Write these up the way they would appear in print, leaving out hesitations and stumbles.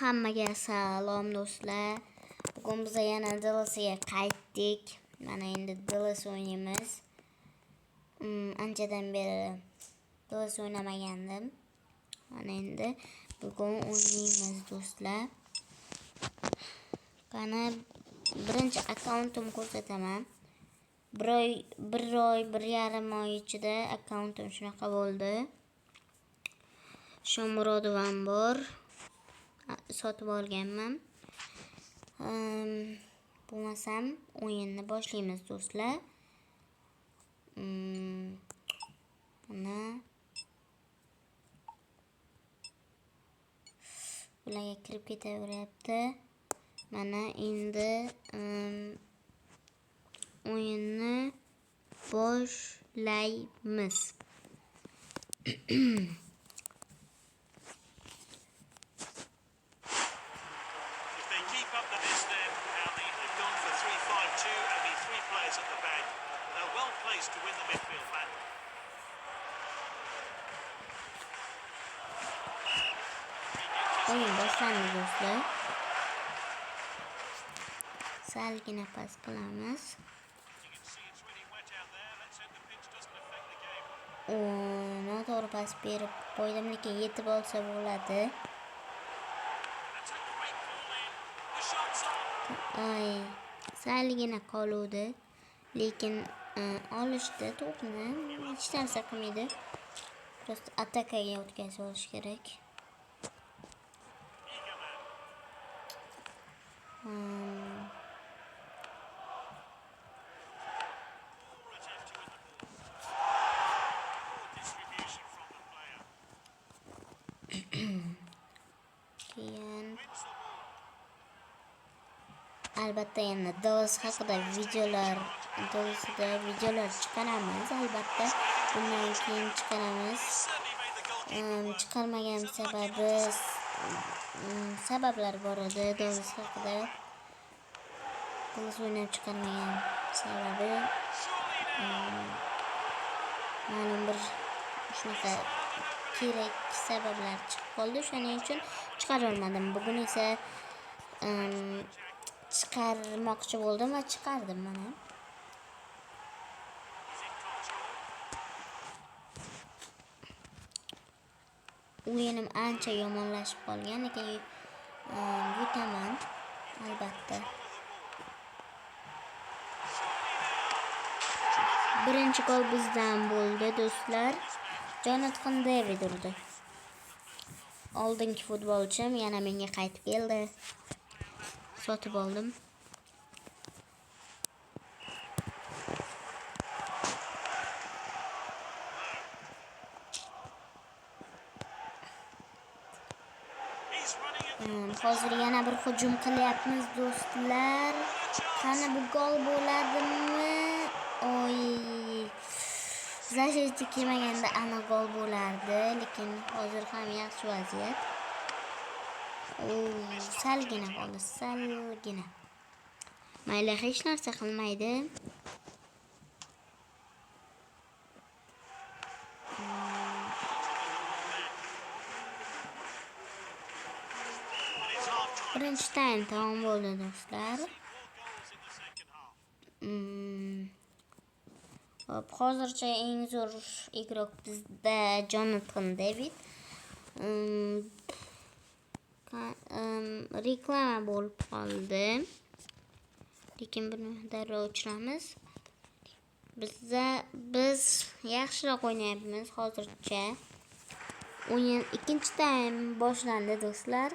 Hammaga salom do'stlar. Bugun biz yana DLC'ga qaytdik. Mana endi DLC o'ynaymiz. Anchadan beri DLC o'ynamagandim. Mana endi bugun o'ynaymiz do'stlar. Qani birinchi akkauntimni ko'rsataman. Bir oy, yarim oy ichida akkauntim shunaqa bo'ldi. Shomurodov bor. Sotib olganman. Bo'lmasam o'yinni boshlaymiz do'stlar. Mana ularga kirib ketaveryapti. Mana endi o'yinni boshlaymiz. Oyun boshlandi do'stlar. Salgina pas qilamiz. Noto'g'ri pas berib qo'ydim, lekin yetib olsa bo'ladi. Salgina qoluvdi, lekin olishdi to'pni. Hech narsa qilmaydi. Prosta atakaga o'tkazib olish kerak. Keyin albatta yana DLC haqida videolar chiqaramiz, albatta. Bundan keyin chiqaramiz. Chiqarmagan sabablar bor edi. DLC haqida DLC o'ynab chiqarmagan sababi ma'lum bir shunaqa kerak sabablar chiqib qoldi. Shuning uchun chiqara olmadim. Bugun esa chiqarmoqchi bo'ldim va chiqardim mana. O'yinim ancha yomonlashib qolgan, lekin yutaman albatta. Birinchi gol bizdan bo'ldi do'stlar. Jonathan David urdi. Oldingi futbolchim yana menga qaytib keldi. Sotib oldim. Hozir yana bir hujum qilyapmiz do'stlar. Qani bu gol bo'ladimi? Zasheti kelmaganda ana gol bo'lardi, lekin hozir ham yaxshi vaziyat. Salgina qoldi, salgina. Mayli, hech narsa qilmaydi. Birinchi taym tamom bo'ldi do'stlar. Hozircha eng zo'r igrok bizda Jonathan David. Reklama bo'lib qoldi, lekin buni darrov o'chiramiz. Biz yaxshiroq o'ynayapmiz hozircha. O'yin ikkinchi taym boshlandi do'stlar.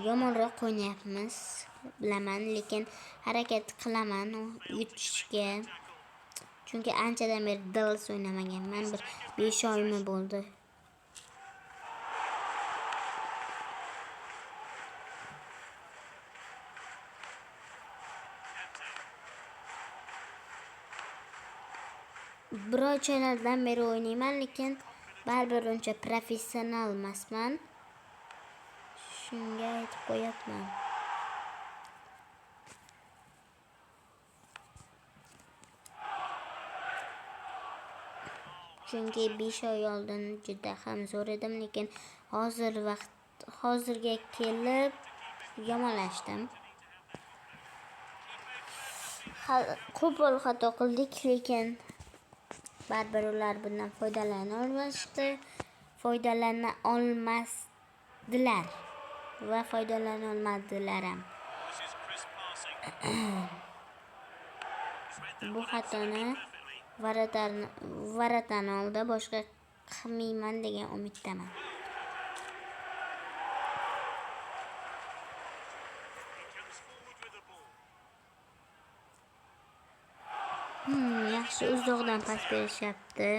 Yomonroq o'ynayapmiz, bilaman, lekin harakat qilaman yutishga. Chunki anchadan beri DLC o'ynamaganman, bir 5 oymi bo'ldi. Bir oylardan beri o'ynayman, lekin baribir uncha professional emasman. Shunga aytib qo'yapman. chunki 5 oy oldin juda ham zo'r edim, lekin hozirga kelib yomonlashdim. Qo'pol xato qildik, lekin baribir ular bundan foydalana olmasdilar va foydalana olmadilar ham. Bu xatoni Varatan oldi, boshqa qilmayman degan umiddaman. Yaxshi uzoqdan pas berishyapti.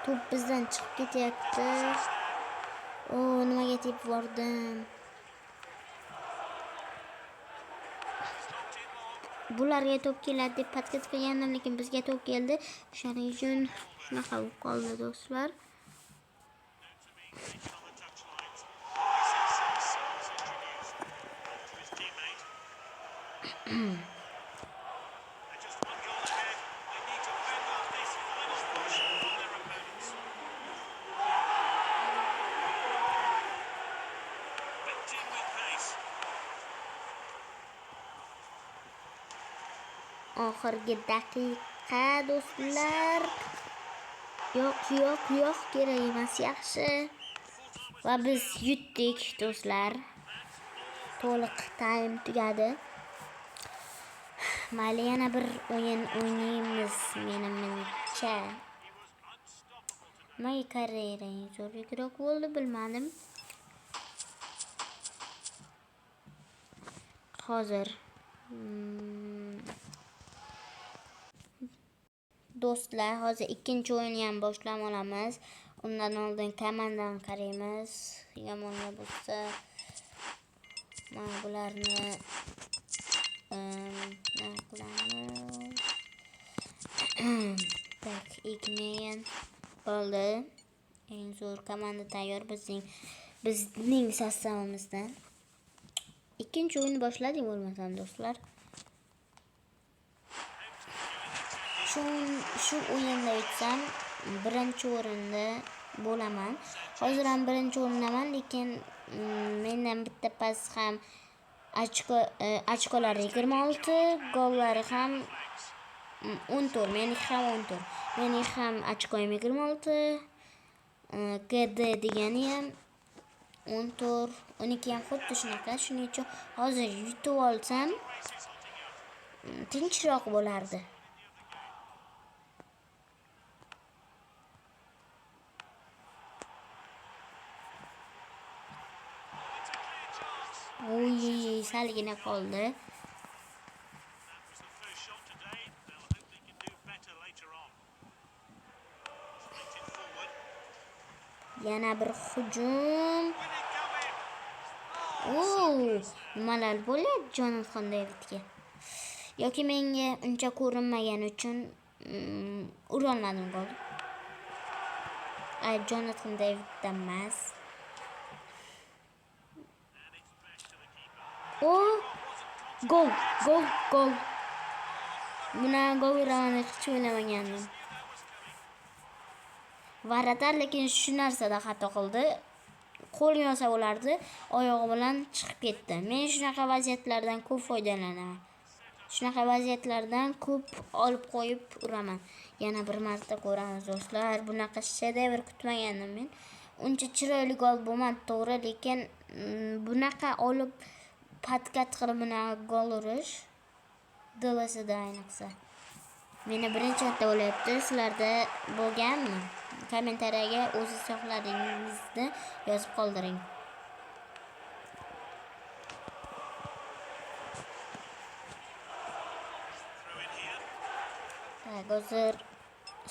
To'p bizdan chiqib ketyapti. Nimaga tepib bordim? Bularga to'p keladi deb podkast qilgandim, lekin bizga to'p keldi. Shuning uchun shunaqa bo'lib qoldi, do'stlar. Oxirgi daqiqa, do'stlar. Yo'q, kerak emas, yaxshi. Va biz yutdik, do'stlar. To'liq time tugadi. Mayli, yana bir o'yin o'ynaymiz, menimcha. Nimaga karyerang zo'rroq bo'ldi, bilmadim. Hozir do'stlar, hozir ikkinchi o'yinni ham boshlab olamiz. Undan oldin komandani qaraymiz. Yomonga bo'lsa, mana bularni qilamiz. Tak, Igmeyen bo'ldi. Eng zo'r komanda tayyor bizning sostavimizdan. Ikkinchi o'yinni boshladik bo'lmasam, do'stlar. Shu o'yinda yutsam birinchi o'rinda bo'laman. Hozir ham birinchi o'rindaman, lekin mendan bitta pas ham ochkolari 26, gollari ham 14. Meniki ham 14. Meniki ham ochkoyim 26. GD degani ham 14. Uniki ham xuddi shunaqa. Shuning uchun hozir yutib olsam tinchroq bo'lardi. Salgina qoldi. Yana bir hujum. Nimalar bo'lyapti Jonathan Davidga? Yoki menga uncha ko'rinmagani uchun ura olmadim gol. Jonathan Daviddan emas. Gol. Buna gol uramani hech o'ylamagandim. Varatan lekin shu narsada xato qildi. Qo'l yosa bo'lardi, oyog'i bilan chiqib ketdi. Men shunaqa vaziyatlardan ko'p foydalanaman. Shunaqa vaziyatlardan ko'p olib qo'yib uraman. Yana bir marta ko'ramiz, do'stlar. Bunaqa shedevr kutmagandim men. Uncha chiroyli gol bo'lmadi, to'g'ri, lekin bunaqa olib patkat qilib bunaqa gol urish DLSda ayniqsa. Meni birinchi marta bo'lyapti. Sizlarda bo'lganmi? Kommentariyaga o'z hisoblaringizni yozib qoldiring. Hozir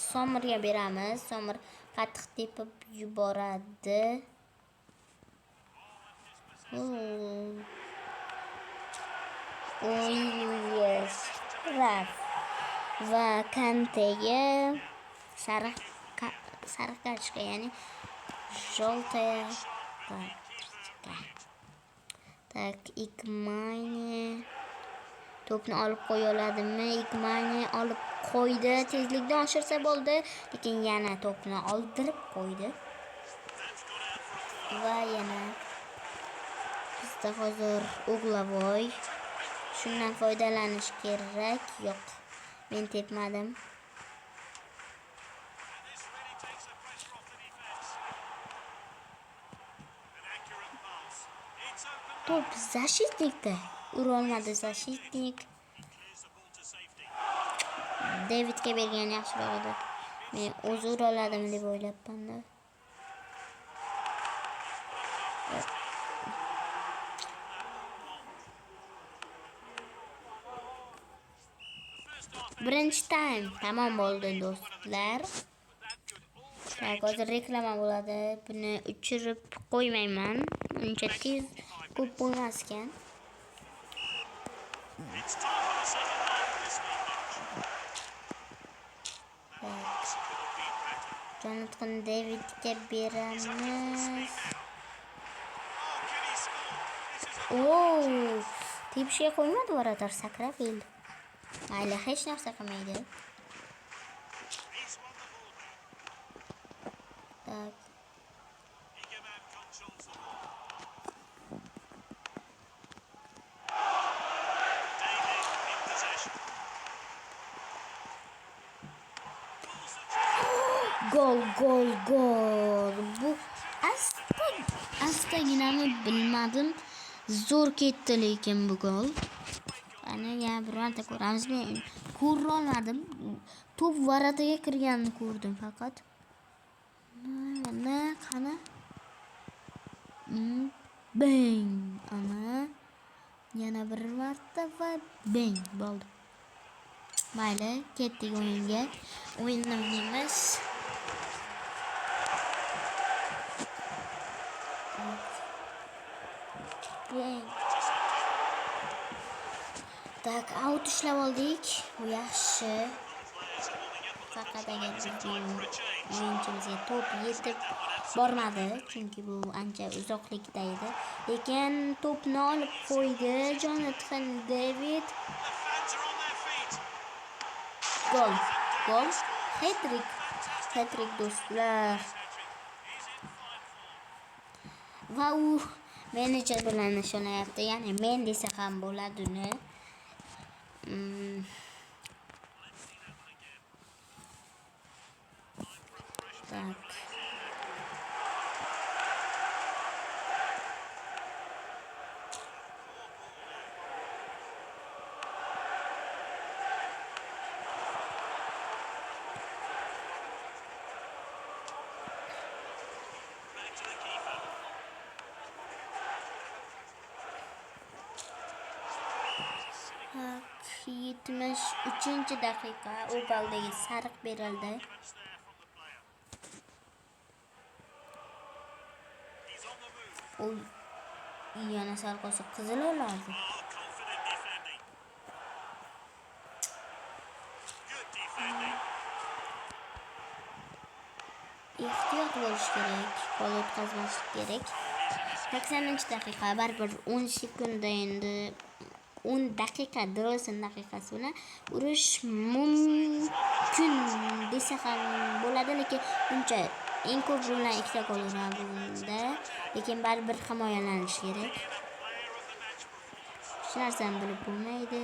Somirga beramiz. Somir qattiq tepib yuboradi. Yes. Va Kantega sariq kartochka, ya'ni Желтая kарточка. Tak, Ikmani to'pni olib qo'ya oladimi? Ikmani olib qo'ydi. Tezlikni oshirsa bo'ldi, lekin yana to'pni oldirib qo'ydi. Va yana bizda hozir O'g'lavoy. Shundan foydalanish kerak. Yo'q, men tepmadim. To'p Zashitnikda. Ura olmadi Zashitnik. Davidga bergan yaxshiroq edi. Men o'zi ura oladim deb o'ylabman-da. Birinchi time tamom bo'ldi do'stlar. Hozir reklama bo'ladi. Buni o'chirib qo'ymayman. Uncha tez ko'p bo'lmas ekan. Jonathan Davidga beramiz. Tepishga qo'ymadi varador, sakrab keldi. Mayli, hech narsa qilmaydi. Tak. Gol. Bu astaginami bilmadim. Zo'r ketdi lekin bu gol. Ana ya bironta ko'ramiz. Men ko'ra olmadim. To'p varataga kirganini ko'rdim faqat. Mana qani? Bang. Ana yana bir marta va bang bo'ldi. Mayli, ketdik o'yinga. O'yinni o'ynaymiz. Tak, out ishlab oldik. Bu yaxshi. Faqat agar o'yinchimizga to'p yetib bormadi, chunki bu ancha uzoqlikda edi. Lekin to'pni olib qo'ydi Jonathan David. Gol. Hat-trick do'stlar. Va u menejer bilan ishlayapti. Ya'ni men desa ham bo'ladi uni. Tak. Tak, 73-daqiqa O'galdagi sariq berildi. Yana sal qolsa qizil olardi. Ehtiyot bo'lish kerak, gol o'tkazmaslik kerak. 80-daqiqa, baribir 10 sekund endi 10 daqiqa, Drosin daqiqasi bilan urish mumkin desa ham bo'ladi, lekin uncha eng ko'p bilan ikkita gol uradi bunda, lekin baribir himoyalanish kerak. Hech narsani bilib bo'lmaydi.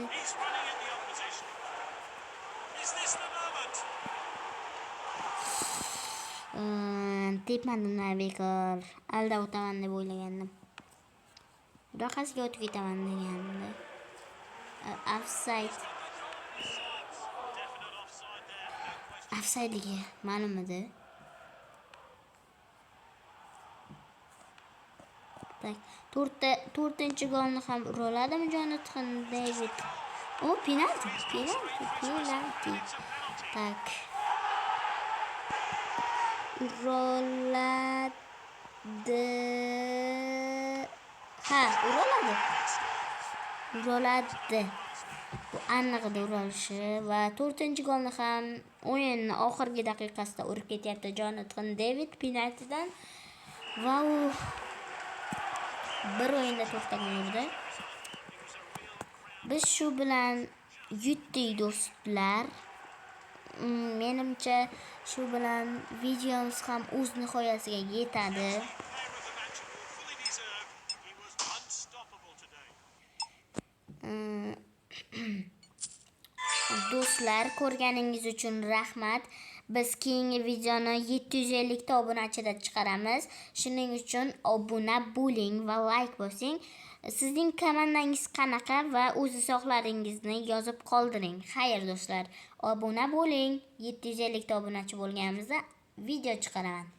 Tepmadim bekor. Aldab o'taman deb o'ylagandim. Roqasiga o'tib ketaman degandim. Offside ma'lum edi. Tak, 4-chi golni ham ura oladimi Jonathan David? Penalti. Tak. Uroladi. Bu aniqda uralishi va 4-chi golni ham o'yinning oxirgi daqiqasida urib ketyapti Jonathan David penaltidan. va u bir o'yinda to'xtagan edi. Biz shu bilan yutdik do'stlar. Menimcha shu bilan videomiz ham o'z nihoyasiga yetadi. Do'stlar, ko'rganingiz uchun rahmat. Biz keyingi videoni 750 ta obunachida chiqaramiz. Shuning uchun obuna bo'ling va like bosing. Sizning komandangiz qanaqa va o'z izohlaringizni yozib qoldiring. Xayr do'stlar, obuna bo'ling. 750 ta obunachi bo'lganimizda video chiqaraman.